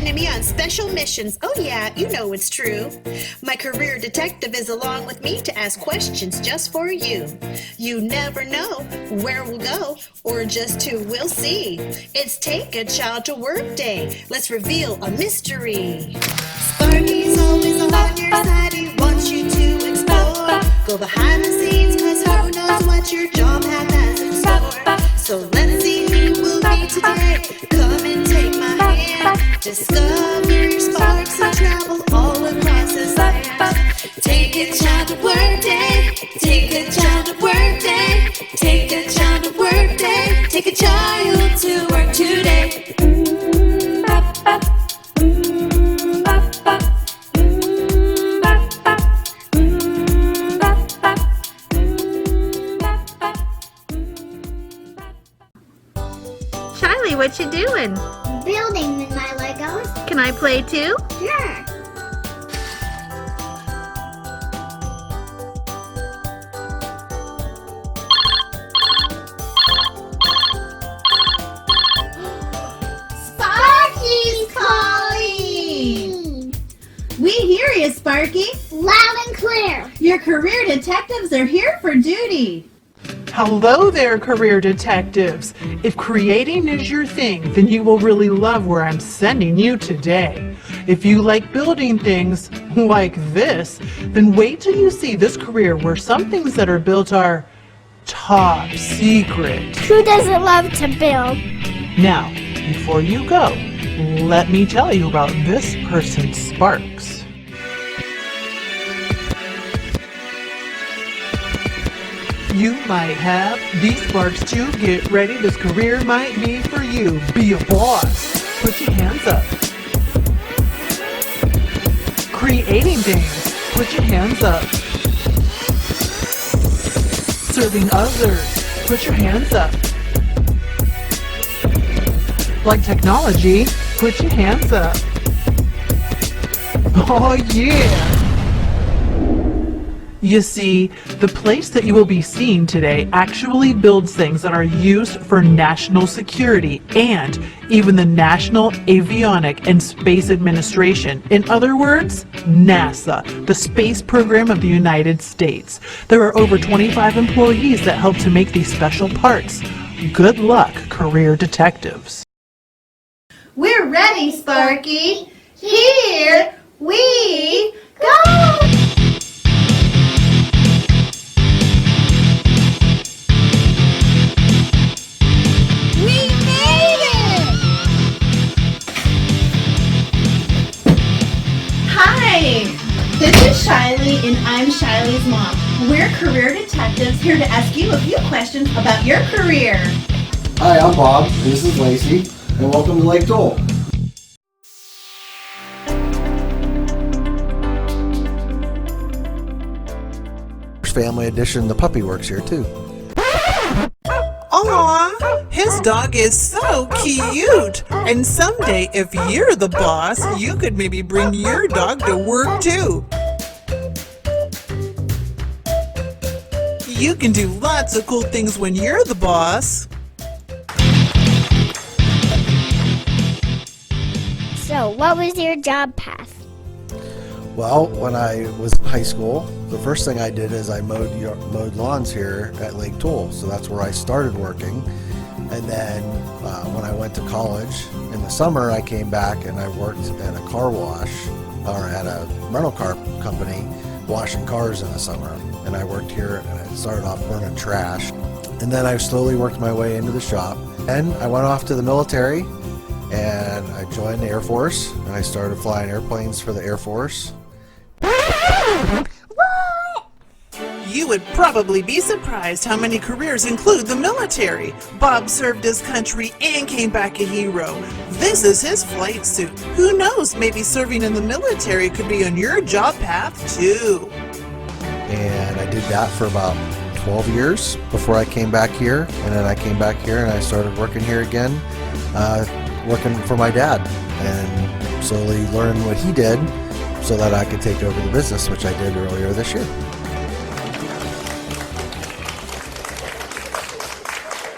sending me on special missions. Oh yeah, you know it's true. My career detective is along with me to ask questions just for you. You never know where we'll go or just who we'll see. It's Take a Child to Work Day. Let's reveal a mystery. Sparky's always on your side. He wants you to explore. Go behind the scenes, cause who knows what your job has in store. So let's see who we'll meet today. Come and take my hand. Discover your sparks and travel all across this land. Take a child to work day. Take a child to work day. Take a child to work day. Take a child to work today. Shiley, what you doing? Building with my Legos. Can I play too? Sure. Sparky's calling! We hear you, Sparky. Loud and clear. Your career detectives are here for duty. Hello there, career detectives. If creating is your thing, then you will really love where I'm sending you today. If you like building things like this, then wait till you see this career where some things that are built are top secret. Who doesn't love to build? Now, before you go, let me tell you about this person's sparks. You might have these sparks to get ready. This career might be for you. Be a boss. Put your hands up. Creating things. Put your hands up. Serving others. Put your hands up. Like technology. Put your hands up. Oh yeah! You see, the place that you will be seeing today actually builds things that are used for national security and even the National Avionics and Space Administration. In other words, NASA, the space program of the United States. There are over 25 employees that help to make these special parts. Good luck, career detectives. We're ready, Sparky. Here we go! Hi, this is Shiley and I'm Shiley's mom. We're career detectives here to ask you a few questions about your career. Hi, I'm Bob, and this is Lacey, and welcome to Lake Dole. Family edition, the puppy works here too. Aw, his dog is so cute. And someday, if you're the boss, you could maybe bring your dog to work too. You can do lots of cool things when you're the boss. So, what was your job path? Well, when I was in high school, the first thing I did is I mowed lawns here at Lake Dole. So that's where I started working. And then when I went to college in the summer, I came back and I worked at a car wash or at a rental car company washing cars in the summer. And I worked here and I started off burning trash. And then I slowly worked my way into the shop. And I went off to the military and I joined the Air Force and I started flying airplanes for the Air Force. You would probably be surprised how many careers include the military. Bob served his country and came back a hero. This is his flight suit. Who knows, maybe serving in the military could be on your job path too. And I did that for about 12 years before I came back here. And then I came back here and I started working here again, working for my dad and slowly learned what he did so that I could take over the business, which I did earlier this year.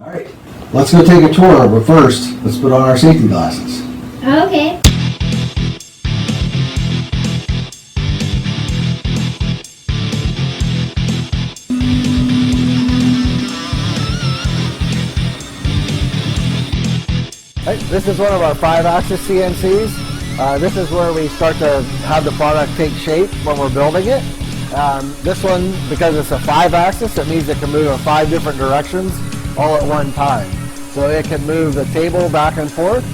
All right, let's go take a tour, but first, let's put on our safety glasses. Okay. Right, this is one of our 5-axis CNCs. This is where we start to have the product take shape when we're building it. This one, because it's a 5-axis, it means it can move in 5 different directions all at one time. So it can move the table back and forth,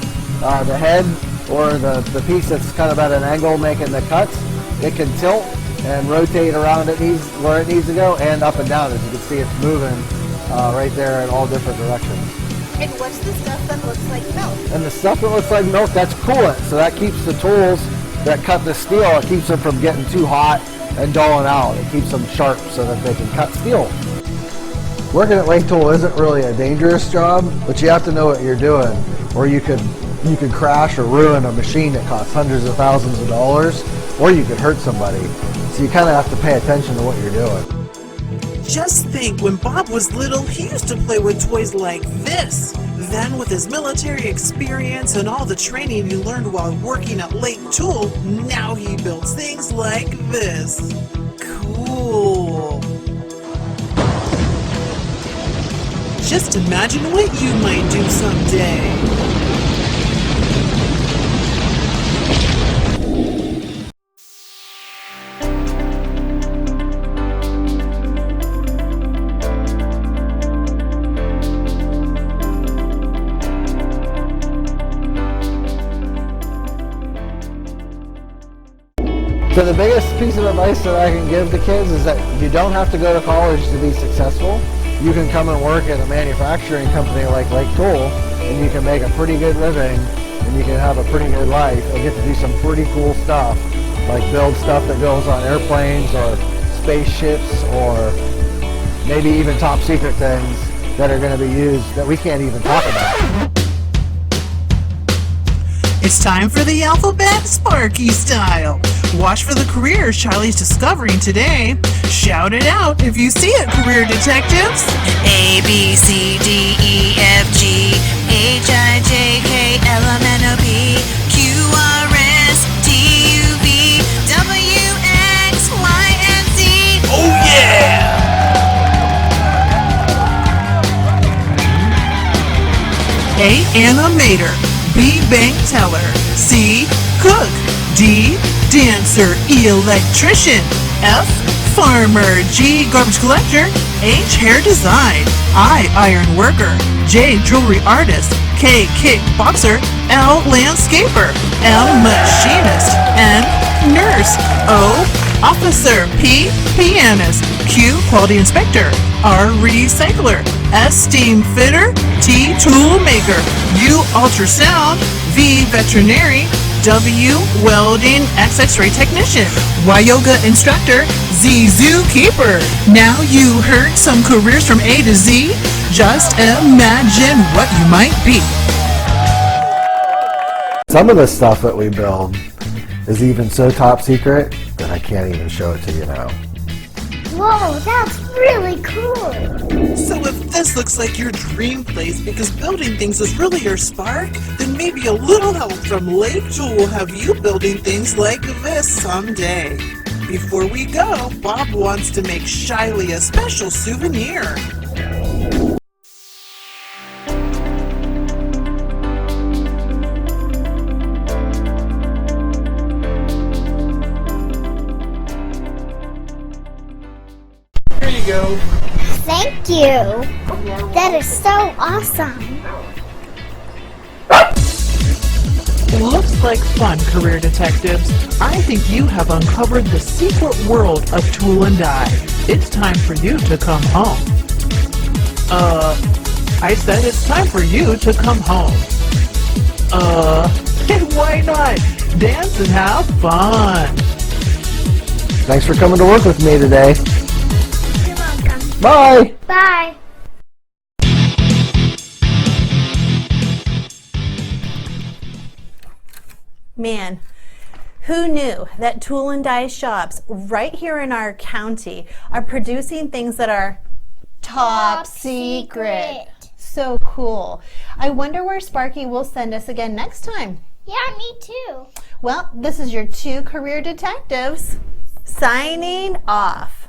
the head, or the piece that's kind of at an angle making the cuts. It can tilt and rotate around where it needs to go, and up and down. As you can see, it's moving right there in all different directions. And what's the stuff that looks like milk? And the stuff that looks like milk, that's coolant. So that keeps the tools that cut the steel, it keeps them from getting too hot and dulling out. It keeps them sharp so that they can cut steel. Working at Lake Tool isn't really a dangerous job, but you have to know what you're doing, or you could crash or ruin a machine that costs hundreds of thousands of dollars, or you could hurt somebody. So you kind of have to pay attention to what you're doing. Just think, when Bob was little, he used to play with toys like this. Then with his military experience and all the training he learned while working at Lake Tool, now he builds things like this. Cool. Just imagine what you might do someday. So the biggest piece of advice that I can give to kids is that you don't have to go to college to be successful. You can come and work at a manufacturing company like Lake Tool, and you can make a pretty good living, and you can have a pretty good life, and get to do some pretty cool stuff, like build stuff that goes on airplanes or spaceships, or maybe even top secret things that are going to be used that we can't even talk about. It's time for the alphabet Sparky style. Watch for the careers Charlie's discovering today. Shout it out if you see it, career detectives. A, B, C, D, E, F, G, H, I, J, K, L, M, N, O, P, Q, R, S, T, U, V, W, X, Y, and Z. Oh yeah! A, animator. B, bank teller. C, cook. D, dancer. E, electrician. F, farmer. G, garbage collector. H, hair design. I, iron worker. J, jewelry artist. K, kickboxer. L, landscaper. M, machinist. N, nurse. O, officer. P, pianist. Q, quality inspector. R, recycler. S, steam fitter. T, tool maker. U, ultrasound. V, veterinary. W, welding. X, x-ray technician. Y, yoga instructor. Z, zookeeper. Now you heard some careers from A to Z. Just imagine what you might be. Some of the stuff that we build is even so top secret that I can't even show it to you now. Whoa, that's really cool. So if this looks like your dream place because building things is really your spark, then maybe a little help from Lake Tool will have you building things like this someday. Before we go, Bob wants to make Shiley a special souvenir. Here you go. Thank you. That is so awesome. Looks like fun, career detectives. I think you have uncovered the secret world of tool and die. It's time for you to come home. I said it's time for you to come home. And why not? Dance and have fun. Thanks for coming to work with me today. You're welcome. Bye. Bye. Man, who knew that tool and die shops right here in our county are producing things that are top secret? So cool. I wonder where Sparky will send us again next time. Yeah, me too. Well, this is your 2 career detectives signing off.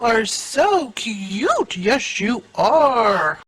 are so cute. Yes, you are.